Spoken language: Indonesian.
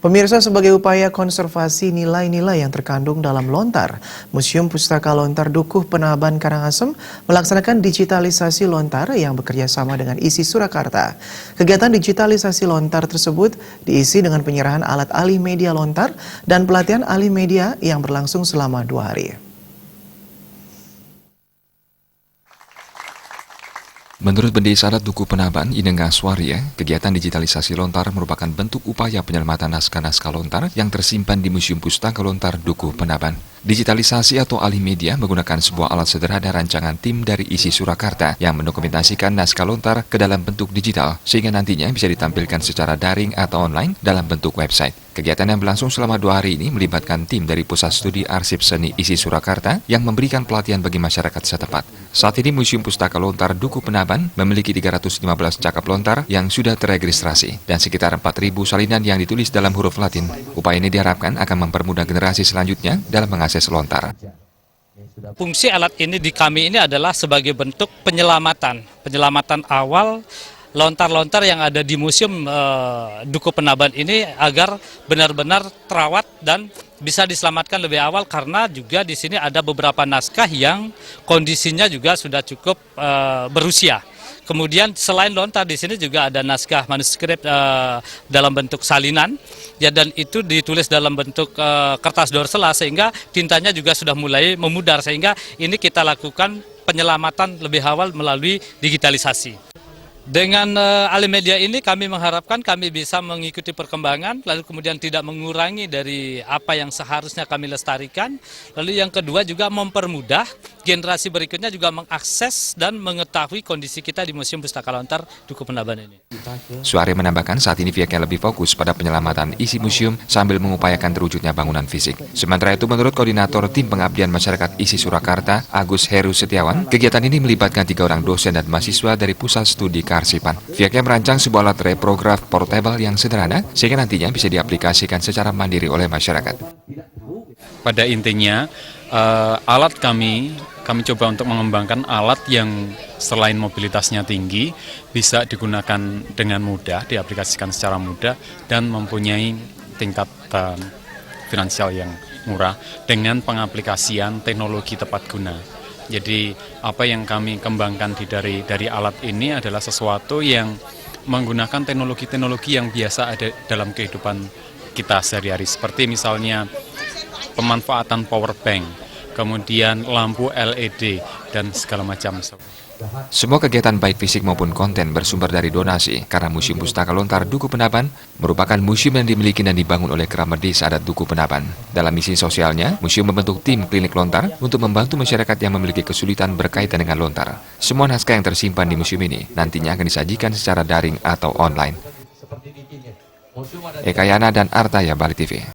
Pemirsa, sebagai upaya konservasi nilai-nilai yang terkandung dalam lontar, Museum Pustaka Lontar Dukuh Penaban Karangasem melaksanakan digitalisasi lontar yang bekerja sama dengan ISI Surakarta. Kegiatan digitalisasi lontar tersebut diisi dengan penyerahan alat alih media lontar dan pelatihan alih media yang berlangsung selama 2 hari. Menurut Pendesa Adat Dukuh Penaban, Inengah Swaria, kegiatan digitalisasi lontar merupakan bentuk upaya penyelamatan naskah-naskah lontar yang tersimpan di Museum Pustaka Lontar Dukuh Penaban. Digitalisasi atau alih media menggunakan sebuah alat sederhana rancangan tim dari ISI Surakarta yang mendokumentasikan naskah lontar ke dalam bentuk digital, sehingga nantinya bisa ditampilkan secara daring atau online dalam bentuk website. Kegiatan yang berlangsung selama 2 hari ini melibatkan tim dari Pusat Studi Arsip Seni ISI Surakarta yang memberikan pelatihan bagi masyarakat setempat. Saat ini Museum Pustaka Lontar Dukuh Penaban memiliki 315 cakap lontar yang sudah terregistrasi dan sekitar 4.000 salinan yang ditulis dalam huruf Latin. Upaya ini diharapkan akan mempermudah generasi selanjutnya dalam mengakses lontar. Fungsi alat ini di kami ini adalah sebagai bentuk penyelamatan awal lontar-lontar yang ada di Museum Dukuh Penaban ini agar benar-benar terawat dan bisa diselamatkan lebih awal, karena juga di sini ada beberapa naskah yang kondisinya juga sudah cukup berusia. Kemudian selain lontar di sini juga ada naskah manuskrip dalam bentuk salinan, ya, dan itu ditulis dalam bentuk kertas dorsela sehingga tintanya juga sudah mulai memudar, sehingga ini kita lakukan penyelamatan lebih awal melalui digitalisasi. Dengan alih media ini kami mengharapkan kami bisa mengikuti perkembangan, lalu kemudian tidak mengurangi dari apa yang seharusnya kami lestarikan. Lalu yang kedua juga mempermudah generasi berikutnya juga mengakses dan mengetahui kondisi kita di Museum Pustaka Lontar Dukuh Penaban ini. Suari menambahkan saat ini pihaknya lebih fokus pada penyelamatan isi museum sambil mengupayakan terwujudnya bangunan fisik. Sementara itu, menurut Koordinator Tim Pengabdian Masyarakat ISI Surakarta, Agus Heru Setiawan, kegiatan ini melibatkan 3 orang dosen dan mahasiswa dari Pusat Studi Kearsipan. Pihaknya merancang sebuah alat reprograf portable yang sederhana sehingga nantinya bisa diaplikasikan secara mandiri oleh masyarakat. Pada intinya, alat kami coba untuk mengembangkan alat yang selain mobilitasnya tinggi, bisa digunakan dengan mudah, diaplikasikan secara mudah, dan mempunyai tingkat finansial yang murah dengan pengaplikasian teknologi tepat guna. Jadi apa yang kami kembangkan dari alat ini adalah sesuatu yang menggunakan teknologi-teknologi yang biasa ada dalam kehidupan kita sehari-hari, seperti misalnya pemanfaatan power bank, kemudian lampu LED, dan segala macam. Semua kegiatan baik fisik maupun konten bersumber dari donasi karena Museum Pustaka Lontar Dukuh Penaban merupakan museum yang dimiliki dan dibangun oleh Keramat Desa Adat Dukuh Penaban. Dalam misi sosialnya, museum membentuk tim klinik lontar untuk membantu masyarakat yang memiliki kesulitan berkaitan dengan lontar. Semua naskah yang tersimpan di museum ini nantinya akan disajikan secara daring atau online. Eka Yana dan Artaya, Bali TV.